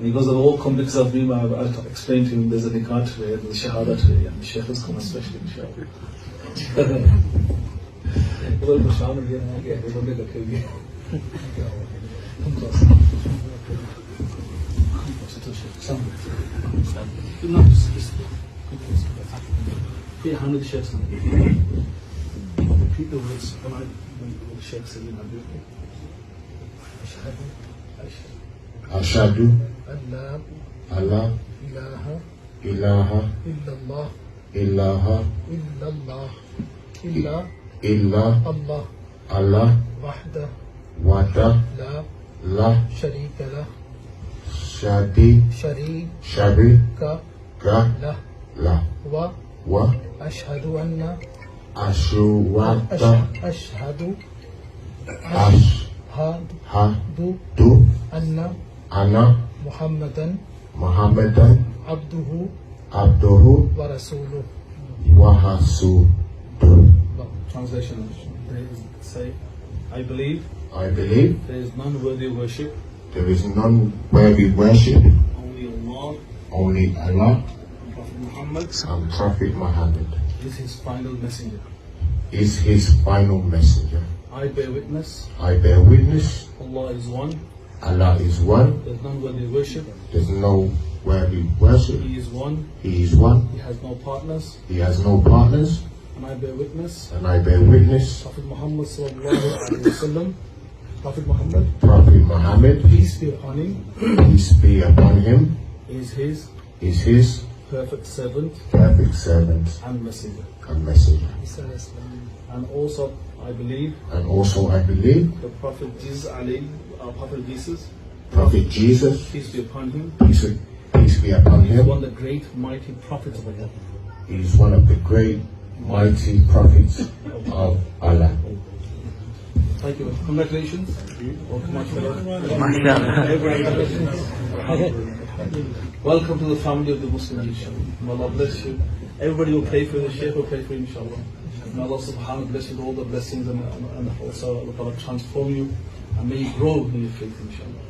And he goes, they've all come because of me. I'll explain to him there's a nikah today, and the shahada today, and the sheikh has come especially, inshallah. Repeat the words when the sheikh says in Arabic. Ashhadu an la ilaha illallah illa Allah wahda la sharika lah wa ashhadu anna Muhammadan abduhu wa rasuluh. Translation. Say, I believe there is none worthy of worship. Only Allah and Prophet Muhammad is his final messenger. I bear witness Allah is one. There's none worthy of worship. He is one. He has no partners. And I bear witness Prophet Muhammad sallallahu alaihi wasallam, Prophet Muhammad, peace be upon him, is his perfect servant and messenger. And also I believe the Prophet Jesus, peace be upon him, is one of the great mighty prophets of Allah. He is one of the great mighty prophets of Allah. Thank you. Congratulations. Welcome to the family of the Muslims, inshallah. May Allah bless you. Everybody will pray for you. The Shaykh will pray for you, inshallah. May Allah subhanahu wa ta'ala bless you with all the blessings and also Allah ta'ala transform you and may you grow in your faith, inshallah.